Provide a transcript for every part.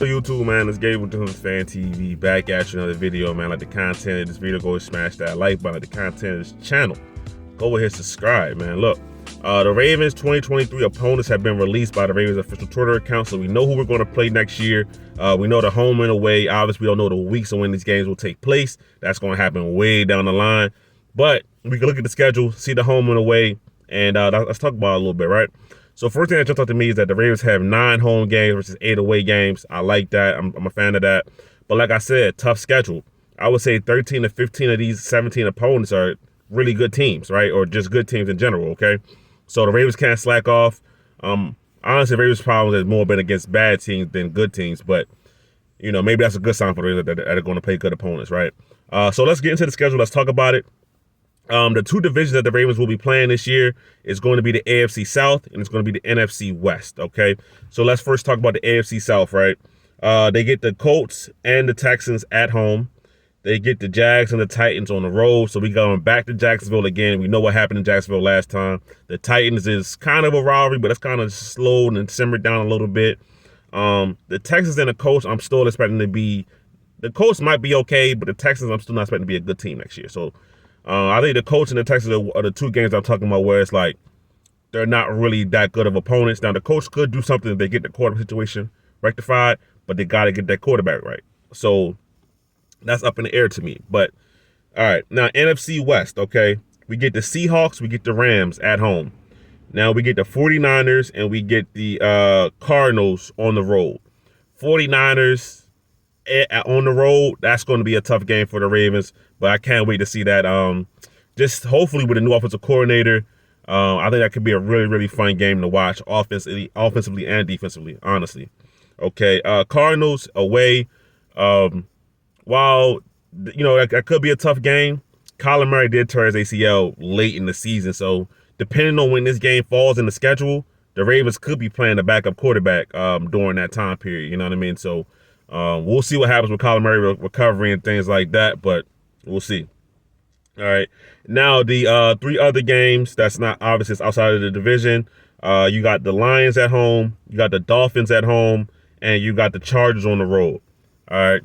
YouTube, man? It's Gabe with Fan TV back at you another video, man. Like the content of this video, go ahead and smash that like button. Like the content of this channel, go ahead and subscribe, man. Look, the Ravens 2023 opponents have been released by the Ravens official Twitter account, so we know who we're going to play next year. We know the home and away. Obviously, we don't know the weeks of when these games will take place. That's going to happen way down the line. But we can look at the schedule, see the home and away, and let's talk about it a little bit, right? So first thing that jumped out to me is that the Ravens have 9 home games versus 8 away games. I like that. I'm a fan of that. But like I said, tough schedule. I would say 13 to 15 of these 17 opponents are really good teams, right? Or just good teams in general, okay? So the Ravens can't slack off. Honestly, Ravens' problem has more been against bad teams than good teams. But, you know, maybe that's a good sign for the Ravens that are going to play good opponents, right? So let's get into the schedule. Let's talk about it. The 2 divisions that the Ravens will be playing this year is going to be the AFC South and it's going to be the NFC West, okay? So let's first talk about the AFC South, right? They get the Colts and the Texans at home. They get the Jags and the Titans on the road. So we going back to Jacksonville again. We know what happened in Jacksonville last time. The Titans is kind of a rivalry, but it's kind of slowed and simmered down a little bit. The Texans and the Colts, I'm still expecting to be, the Colts might be okay, but the Texans, I'm still not expecting to be a good team next year. So I think the Colts and the Texans are the 2 games I'm talking about where it's like they're not really that good of opponents. Now, the Colts could do something if they get the quarterback situation rectified, but they got to get that quarterback right. So that's up in the air to me. But, all right, now NFC West, okay? We get the Seahawks, we get the Rams at home. Now we get the 49ers and we get the Cardinals on the road. 49ers on the road, that's going to be a tough game for the Ravens, but I can't wait to see that. Just hopefully with a new offensive coordinator, I think that could be a really, really fun game to watch offensively and defensively, honestly. Okay, Cardinals away. While, you know, that could be a tough game, Kyler Murray did tear his ACL late in the season, so depending on when this game falls in the schedule, the Ravens could be playing the backup quarterback during that time period, you know what I mean? So we'll see what happens with Kyler Murray recovery and things like that, but we'll see. All right. Now, the 3 other games that's not obvious outside of the division, you got the Lions at home, you got the Dolphins at home, and you got the Chargers on the road. All right.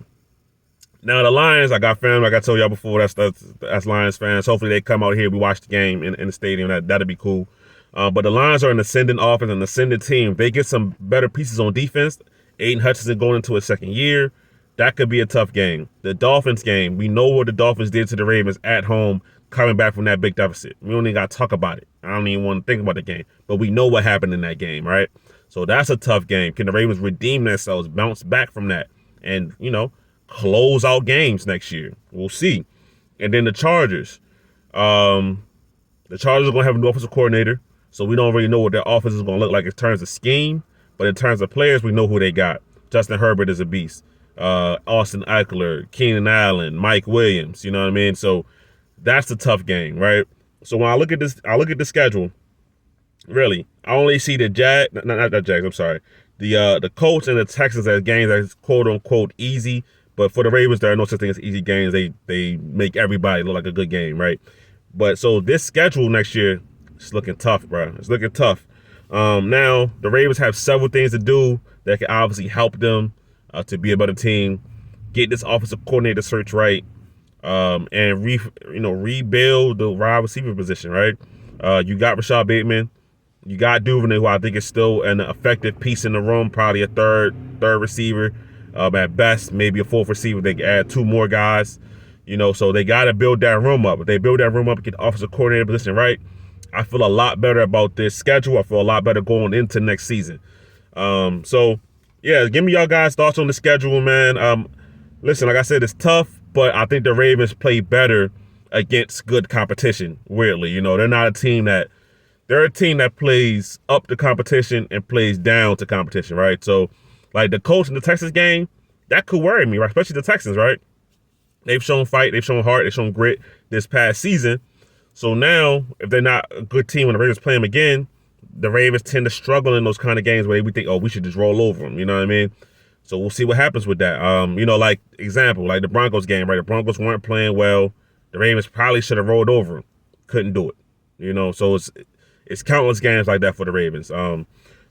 Now, the Lions, I got family, like I told y'all before, that's Lions fans. Hopefully they come out here, we watch the game in the stadium. That'd be cool. But the Lions are an ascending offense, an ascending team. They get some better pieces on defense. Aiden Hutchinson going into his 2nd year. That could be a tough game. The Dolphins game, we know what the Dolphins did to the Ravens at home coming back from that big deficit. We don't even got to talk about it. I don't even want to think about the game. But we know what happened in that game, right? So that's a tough game. Can the Ravens redeem themselves, bounce back from that, and, you know, close out games next year? We'll see. And then the Chargers. The Chargers are going to have a new offensive coordinator, so we don't really know what their offense is going to look like in terms of scheme. But in terms of players, we know who they got. Justin Herbert is a beast. Austin Eckler, Keenan Allen, Mike Williams. You know what I mean? So that's a tough game, right? So when I look at this, I look at the schedule. Really, I only see the not the Jags. I'm sorry. The Colts and the Texans as games that's quote unquote easy. But for the Ravens, there are no such thing as easy games. They make everybody look like a good game, right? But so this schedule next year is looking tough, bro. It's looking tough. Now, the Ravens have several things to do that can obviously help them to be a better team, get this offensive coordinator search right, and rebuild the wide receiver position, right? You got Rashad Bateman, you got Duvernay, who I think is still an effective piece in the room, probably a third receiver, at best, maybe a 4th receiver. They can add 2 more guys, you know, so they got to build that room up. If they build that room up and get the offensive coordinator position right, I feel a lot better about this schedule. I feel a lot better going into next season. So, yeah, give me y'all guys' thoughts on the schedule, man. Listen, like I said, it's tough, but I think the Ravens play better against good competition, weirdly. You know, they're a team that plays up to competition and plays down to competition, right? So, like the Colts in the Texans game, that could worry me, right? Especially the Texans, right? They've shown fight, they've shown heart, they've shown grit this past season. So now, if they're not a good team when the Ravens play them again, the Ravens tend to struggle in those kind of games where we think, oh, we should just roll over them. You know what I mean? So we'll see what happens with that. You know, like example, like the Broncos game, right? The Broncos weren't playing well. The Ravens probably should have rolled over them. Couldn't do it. You know, so it's countless games like that for the Ravens.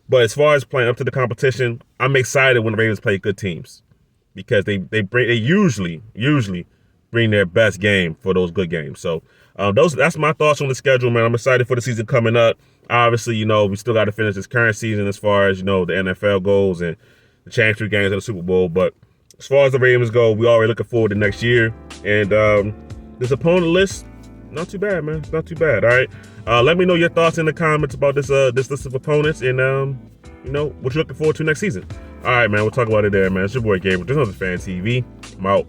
But as far as playing up to the competition, I'm excited when the Ravens play good teams because they usually bring their best game for those good games. So that's my thoughts on the schedule, man. I'm excited for the season coming up. Obviously, we still got to finish this current season as far as the NFL goes and the championship games of the Super Bowl. But as far as the Ravens go, we already looking forward to next year. And this opponent list, not too bad, man. It's not too bad. All right. Let me know your thoughts in the comments about this list of opponents and what you're looking forward to next season. All right, man. We'll talk about it there, man. It's your boy Gabriel. This is Fan TV. I'm out.